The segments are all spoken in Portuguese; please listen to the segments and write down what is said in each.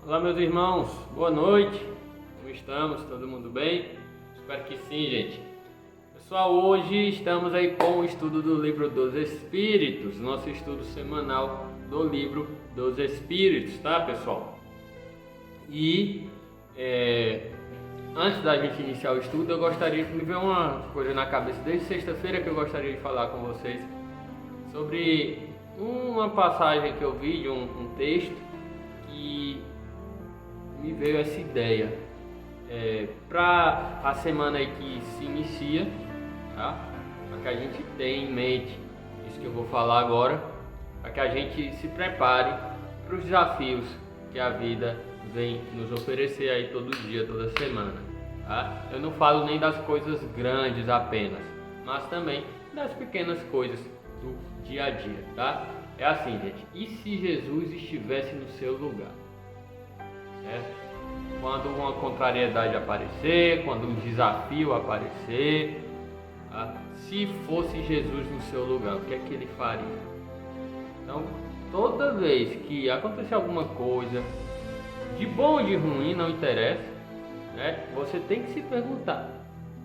Olá, meus irmãos, boa noite. Como estamos? Todo mundo bem? Espero que sim, gente. Pessoal, hoje estamos aí com o estudo do livro dos Espíritos, nosso estudo semanal do livro dos Espíritos, tá, pessoal? E antes da gente iniciar o estudo, eu gostaria de me ver uma coisa na cabeça desde sexta-feira que eu gostaria de falar com vocês sobre uma passagem que eu vi de um texto que me veio essa ideia para a semana aí que se inicia, tá? Para que a gente tenha em mente isso que eu vou falar agora, para que a gente se prepare para os desafios que a vida vem nos oferecer aí todo dia, toda semana, tá? Eu não falo nem das coisas grandes apenas, mas também das pequenas coisas do dia a dia, tá? É assim, gente, e se Jesus estivesse no seu lugar? Quando uma contrariedade aparecer, quando um desafio aparecer, tá? Se fosse Jesus no seu lugar, o que é que ele faria? Então, toda vez que acontecer alguma coisa, de bom ou de ruim, não interessa, né? Você tem que se perguntar: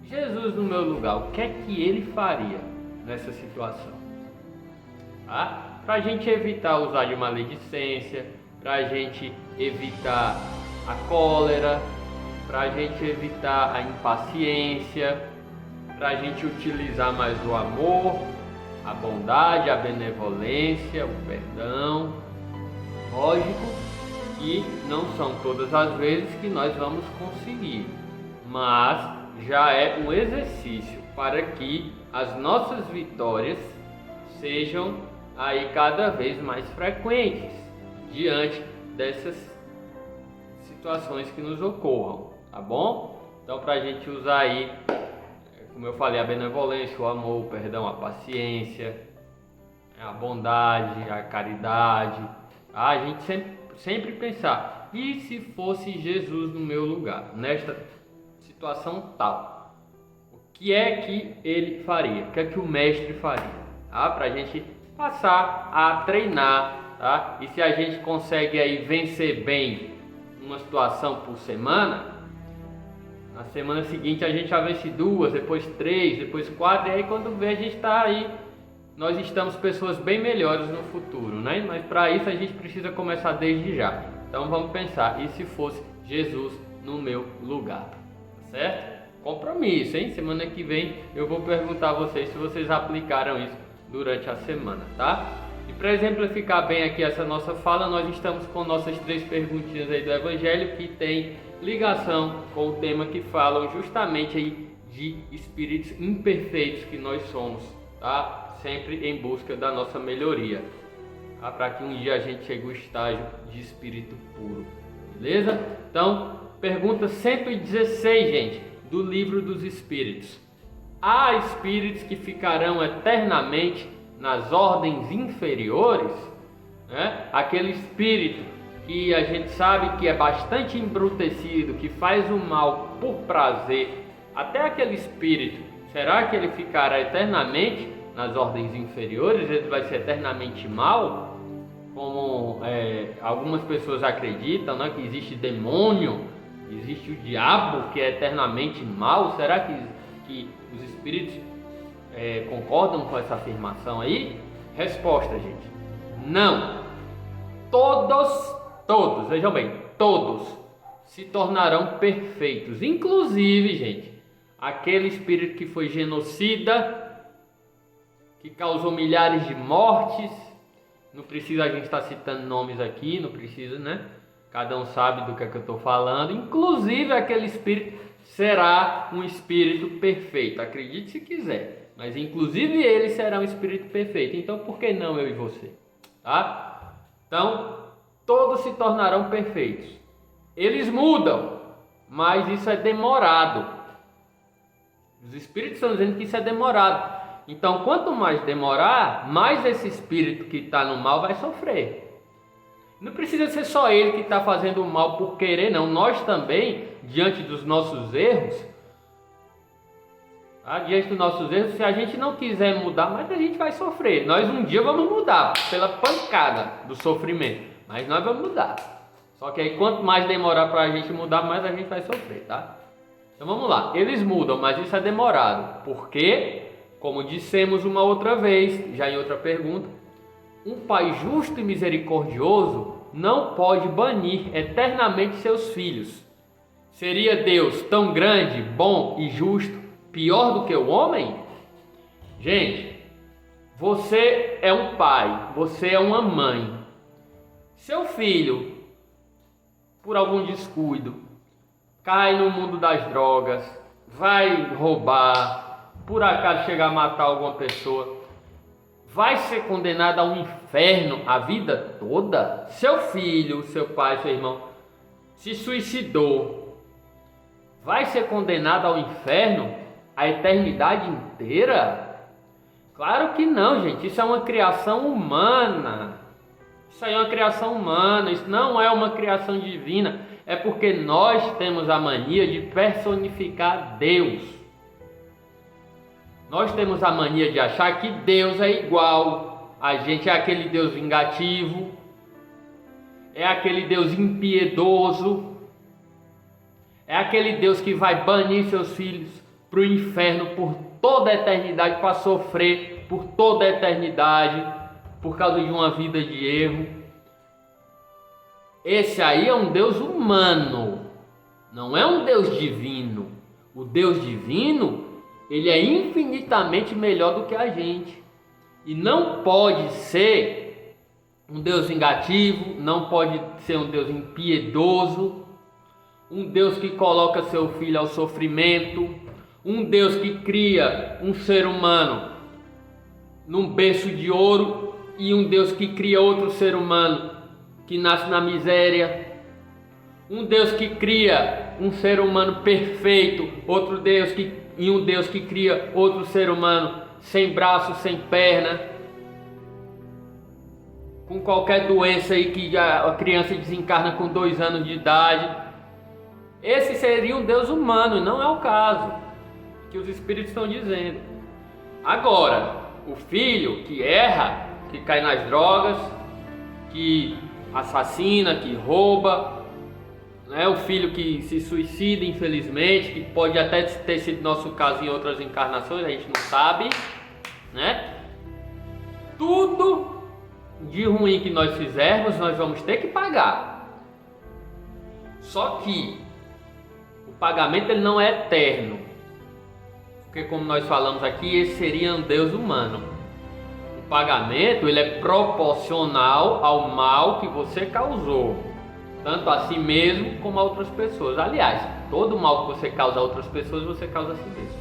Jesus no meu lugar, o que é que ele faria nessa situação? Tá? Para a gente evitar usar de maledicência, para a gente evitar a cólera, para a gente evitar a impaciência, para a gente utilizar mais o amor, a bondade, a benevolência, o perdão. Lógico que não são todas as vezes que nós vamos conseguir, mas já é um exercício para que as nossas vitórias sejam aí cada vez mais frequentes diante dessas situações que nos ocorram, tá bom? Então, para a gente usar aí, como eu falei, a benevolência, o amor, o perdão, a paciência, a bondade, a caridade, tá? A gente sempre pensar: e se fosse Jesus no meu lugar, nesta situação tal, o que é que ele faria? O que é que o mestre faria? Tá? Para a gente passar a treinar, tá? E se a gente consegue aí vencer bem uma situação por semana, na semana seguinte a gente já vence 2, depois 3, depois 4, e aí quando vê a gente está aí, nós estamos pessoas bem melhores no futuro, né? Mas para isso a gente precisa começar desde já. Então vamos pensar: e se fosse Jesus no meu lugar? Certo? Compromisso, hein? Semana que vem eu vou perguntar a vocês se vocês aplicaram isso durante a semana, tá? E para exemplificar bem aqui essa nossa fala, nós estamos com nossas 3 perguntinhas aí do Evangelho que tem ligação com o tema que falam justamente aí de espíritos imperfeitos que nós somos, tá? Sempre em busca da nossa melhoria, tá? Para que um dia a gente chegue ao estágio de espírito puro, beleza? Então, pergunta 116, gente, do Livro dos Espíritos. Há espíritos que ficarão eternamente nas ordens inferiores, né? Aquele espírito que a gente sabe que é bastante embrutecido, que faz o mal por prazer, até aquele espírito, será que ele ficará eternamente nas ordens inferiores? Ele vai ser eternamente mal? Como algumas pessoas acreditam, né? Que existe demônio, existe o diabo que é eternamente mal. Será que os espíritos concordam com essa afirmação aí? Resposta, gente: não. Todos, vejam bem, todos se tornarão perfeitos. Inclusive, gente, aquele espírito que foi genocida, que causou milhares de mortes. Não precisa a gente estar citando nomes aqui, não precisa, né? Cada um sabe do que é que eu estou falando. Inclusive, aquele espírito será um espírito perfeito. Acredite se quiser, mas inclusive ele será um espírito perfeito. Então, por que não eu e você? Tá? Então, todos se tornarão perfeitos. Eles mudam, mas isso é demorado. Os espíritos estão dizendo que isso é demorado. Então, quanto mais demorar, mais esse espírito que está no mal vai sofrer. Não precisa ser só ele que está fazendo o mal por querer, não. Nós também, diante dos nossos erros, diante dos nossos erros, se a gente não quiser mudar, mas a gente vai sofrer. Nós um dia vamos mudar pela pancada do sofrimento, mas nós vamos mudar. Só que aí quanto mais demorar para a gente mudar, mais a gente vai sofrer, tá? Então vamos lá, eles mudam, mas isso é demorado. Porque, como dissemos uma outra vez, já em outra pergunta, um pai justo e misericordioso não pode banir eternamente seus filhos. Seria Deus tão grande, bom e justo, pior do que o homem? Gente, você é um pai, você é uma mãe. Seu filho, por algum descuido, cai no mundo das drogas, vai roubar, por acaso chegar a matar alguma pessoa, vai ser condenado a um inferno a vida toda? Seu filho, seu pai, seu irmão se suicidou, vai ser condenado ao inferno a eternidade inteira? Claro que não, gente. Isso é uma criação humana. Isso aí é uma criação humana. Isso não é uma criação divina. É porque nós temos a mania de personificar Deus. Nós temos a mania de achar que Deus é igual a gente. É aquele Deus vingativo, é aquele Deus impiedoso, é aquele Deus que vai banir seus filhos para o inferno por toda a eternidade, para sofrer por toda a eternidade por causa de uma vida de erro. Esse aí é um Deus humano, não é um Deus divino. O Deus divino, ele é infinitamente melhor do que a gente. E não pode ser um Deus vingativo, não pode ser um Deus impiedoso, um Deus que coloca seu filho ao sofrimento, um Deus que cria um ser humano num berço de ouro e um Deus que cria outro ser humano que nasce na miséria, um Deus que cria um ser humano perfeito, outro Deus e um Deus que cria outro ser humano sem braço, sem perna, com qualquer doença aí que a criança desencarna com 2 anos de idade. Esse seria um Deus humano, não é o caso que os espíritos estão dizendo. Agora, o filho que erra, que cai nas drogas, que assassina, que rouba, né? O filho que se suicida, infelizmente, que pode até ter sido nosso caso em outras encarnações, a gente não sabe, né? Tudo de ruim que nós fizermos, nós vamos ter que pagar. Só que o pagamento ele não é eterno, porque como nós falamos aqui, esse seria um Deus humano. O pagamento ele é proporcional ao mal que você causou, tanto a si mesmo como a outras pessoas. Aliás, todo mal que você causa a outras pessoas, você causa a si mesmo.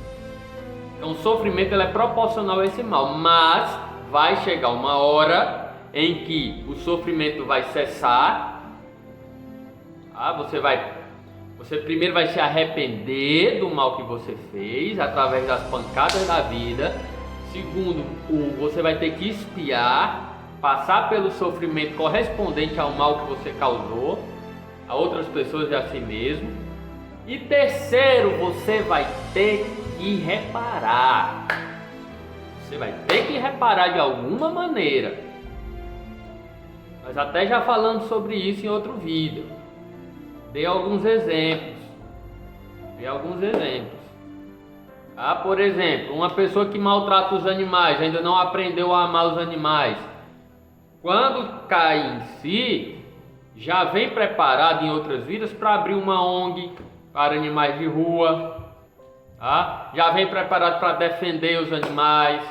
Então o sofrimento ele é proporcional a esse mal, mas vai chegar uma hora em que o sofrimento vai cessar. Você primeiro vai se arrepender do mal que você fez através das pancadas da vida. Segundo, você vai ter que expiar, passar pelo sofrimento correspondente ao mal que você causou a outras pessoas e a si mesmo. E terceiro, você vai ter que reparar. Você vai ter que reparar de alguma maneira. Nós até já falamos sobre isso em outro vídeo. Dei alguns exemplos. Por exemplo, uma pessoa que maltrata os animais, ainda não aprendeu a amar os animais. Quando cai em si, já vem preparado em outras vidas para abrir uma ONG para animais de rua. Já vem preparado para defender os animais.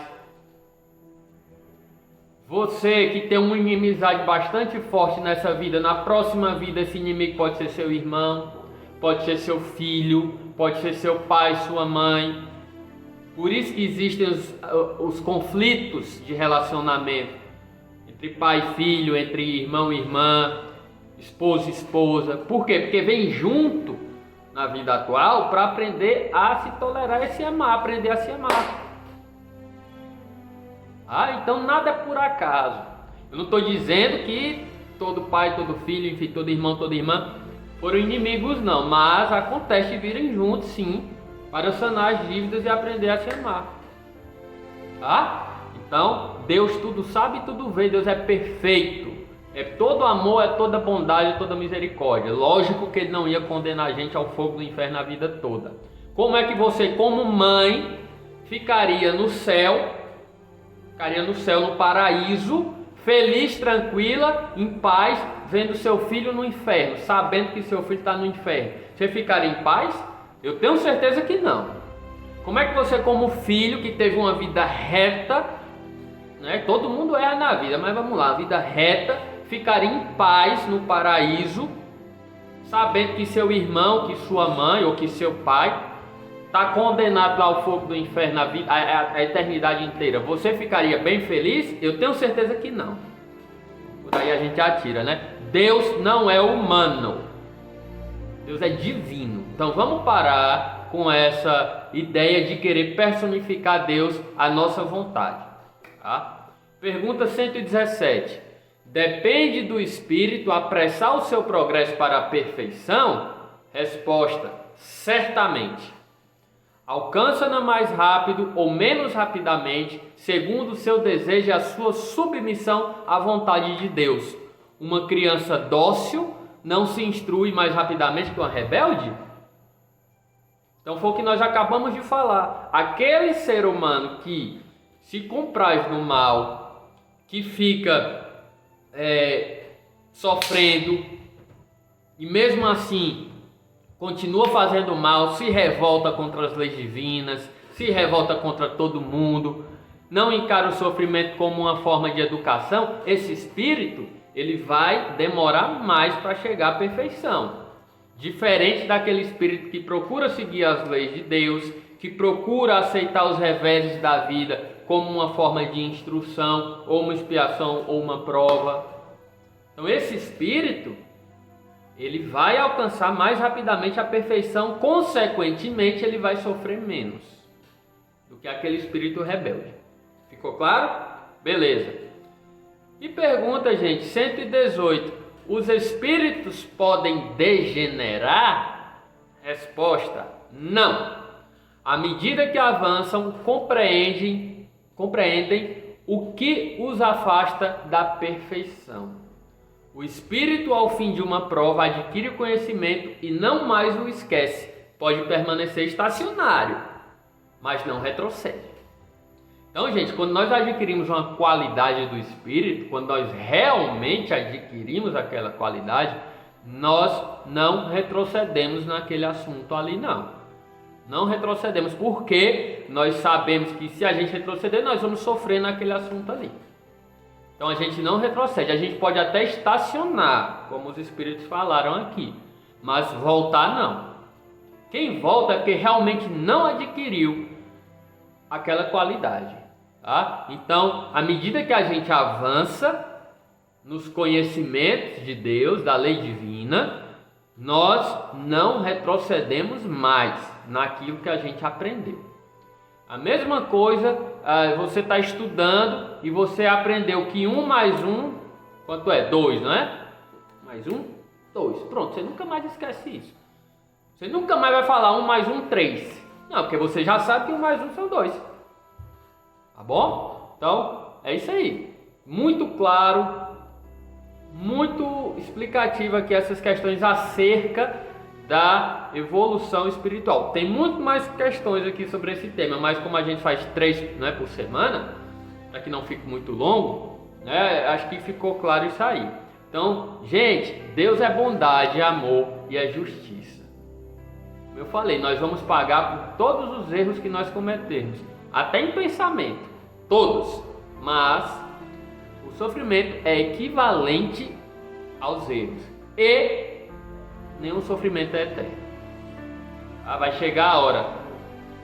Você que tem uma inimizade bastante forte nessa vida, na próxima vida esse inimigo pode ser seu irmão, pode ser seu filho, pode ser seu pai, sua mãe. Por isso que existem os conflitos de relacionamento entre pai e filho, entre irmão e irmã, esposo e esposa. Por quê? Porque vem junto na vida atual para aprender a se tolerar e se amar, aprender a se amar. Então nada é por acaso. Eu não estou dizendo que todo pai, todo filho, enfim, todo irmão, toda irmã foram inimigos não, mas acontece de virem juntos sim, para sanar as dívidas e aprender a se amar. Então Deus tudo sabe e tudo vê, Deus é perfeito. é todo amor, é toda bondade, é toda misericórdia. Lógico que Ele não ia condenar a gente ao fogo do inferno a vida toda. Como é que você, como mãe, ficaria no céu, no paraíso, feliz, tranquila, em paz, vendo seu filho no inferno, sabendo que seu filho está no inferno? Você ficaria em paz? Eu tenho certeza que não. Como é que você, como filho que teve uma vida reta, né? Todo mundo erra na vida, mas vamos lá, vida reta, ficaria em paz no paraíso, sabendo que seu irmão, que sua mãe ou que seu pai está condenado lá ao fogo do inferno a eternidade inteira? Você ficaria bem feliz? Eu tenho certeza que não. Por aí a gente atira, né? Deus não é humano, Deus é divino. Então vamos parar com essa ideia de querer personificar Deus à nossa vontade, tá? Pergunta 117. Depende do Espírito apressar o seu progresso para a perfeição? Resposta: certamente. Alcança-na mais rápido ou menos rapidamente, segundo o seu desejo e a sua submissão à vontade de Deus. Uma criança dócil não se instrui mais rapidamente que uma rebelde? Então foi o que nós acabamos de falar. Aquele ser humano que se compraz no mal, que fica sofrendo e mesmo assim continua fazendo mal, se revolta contra as leis divinas, se revolta contra todo mundo, não encara o sofrimento como uma forma de educação, esse espírito ele vai demorar mais para chegar à perfeição. Diferente daquele espírito que procura seguir as leis de Deus, que procura aceitar os reveses da vida como uma forma de instrução, ou uma expiação, ou uma prova. Então esse espírito ele vai alcançar mais rapidamente a perfeição, consequentemente ele vai sofrer menos do que aquele espírito rebelde. Ficou claro? Beleza. E pergunta, gente, 118. Os espíritos podem degenerar? Resposta: não. À medida que avançam, compreendem o que os afasta da perfeição. O espírito, ao fim de uma prova, adquire o conhecimento e não mais o esquece. Pode permanecer estacionário, mas não retrocede. Então, gente, quando nós adquirimos uma qualidade do espírito, quando nós realmente adquirimos aquela qualidade, nós não retrocedemos naquele assunto ali, não. Não retrocedemos, porque nós sabemos que se a gente retroceder, nós vamos sofrer naquele assunto ali. Então a gente não retrocede, a gente pode até estacionar, como os espíritos falaram aqui, mas voltar não. Quem volta é porque realmente não adquiriu aquela qualidade, tá? Então, à medida que a gente avança nos conhecimentos de Deus, da lei divina, nós não retrocedemos mais naquilo que a gente aprendeu. A mesma coisa, você está estudando e você aprendeu que 1 mais 1, quanto é? 2, não é? Mais 1, 2. Pronto, você nunca mais esquece isso. Você nunca mais vai falar 1 mais 1, 3. Não, porque você já sabe que 1 mais 1 são 2. Tá bom? Então, é isso aí. Muito claro, muito explicativo aqui essas questões acerca da evolução espiritual. Tem muito mais questões aqui sobre esse tema, mas como a gente faz 3, né, por semana, para que não fique muito longo, né, acho que ficou claro isso aí. Então, gente, Deus é bondade, é amor e é justiça. Como eu falei, nós vamos pagar por todos os erros que nós cometemos, até em pensamento, todos, mas o sofrimento é equivalente aos erros e nenhum sofrimento é eterno. Vai chegar a hora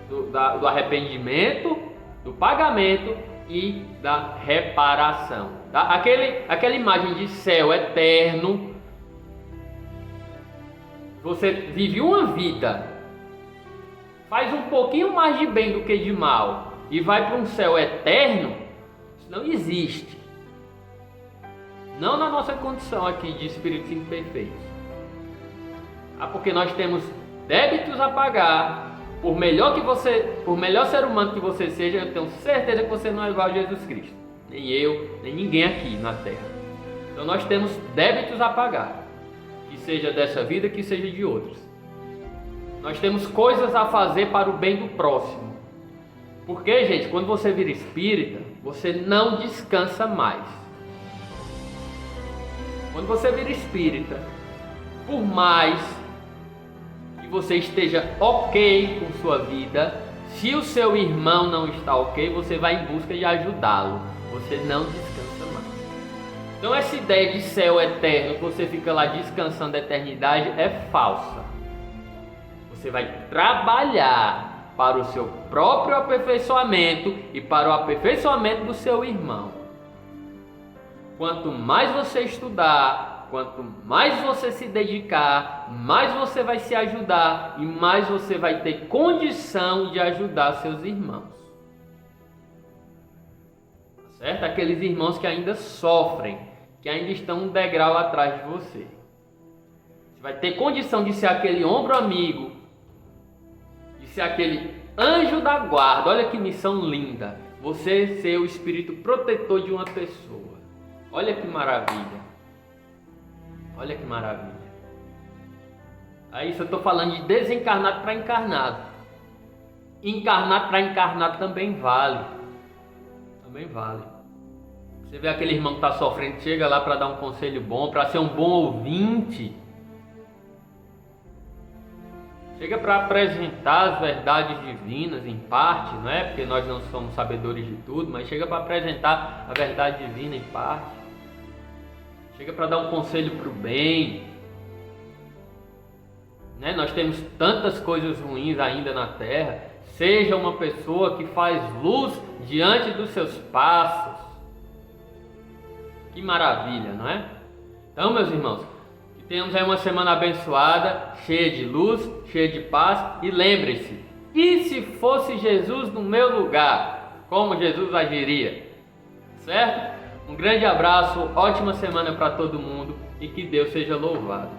do arrependimento, do pagamento e da reparação. Tá? Aquela imagem de céu eterno. Você vive uma vida, faz um pouquinho mais de bem do que de mal e vai para um céu eterno, isso não existe. Não na nossa condição aqui de espíritos imperfeitos. Porque nós temos débitos a pagar. Por melhor ser humano que você seja, eu tenho certeza que você não é igual a Jesus Cristo. Nem eu, nem ninguém aqui na Terra. Então nós temos débitos a pagar, que seja dessa vida, que seja de outras. Nós temos coisas a fazer para o bem do próximo. Porque, gente, quando você vira espírita, você não descansa mais. Quando você vira espírita, por mais que você esteja ok com sua vida, se o seu irmão não está ok, você vai em busca de ajudá-lo. Você não descansa mais. Então essa ideia de céu eterno, que você fica lá descansando a eternidade, é falsa. Você vai trabalhar para o seu próprio aperfeiçoamento e para o aperfeiçoamento do seu irmão. Quanto mais você estudar, quanto mais você se dedicar, mais você vai se ajudar e mais você vai ter condição de ajudar seus irmãos. Tá certo? Aqueles irmãos que ainda sofrem, que ainda estão um degrau atrás de você. Você vai ter condição de ser aquele ombro amigo, de ser aquele anjo da guarda. Olha que missão linda. Você ser o espírito protetor de uma pessoa. Olha que maravilha. Olha que maravilha. Aí isso eu estou falando de desencarnado para encarnado. Encarnado para encarnado também vale. Também vale. Você vê aquele irmão que está sofrendo, chega lá para dar um conselho bom, para ser um bom ouvinte. Chega para apresentar as verdades divinas em parte, não é? Porque nós não somos sabedores de tudo, mas chega para apresentar a verdade divina em parte. Chega para dar um conselho para o bem. Né? Nós temos tantas coisas ruins ainda na Terra. Seja uma pessoa que faz luz diante dos seus passos. Que maravilha, não é? Então, meus irmãos, que tenhamos aí uma semana abençoada, cheia de luz, cheia de paz. E lembre-se, e se fosse Jesus no meu lugar, como Jesus agiria? Certo? Um grande abraço, ótima semana para todo mundo e que Deus seja louvado.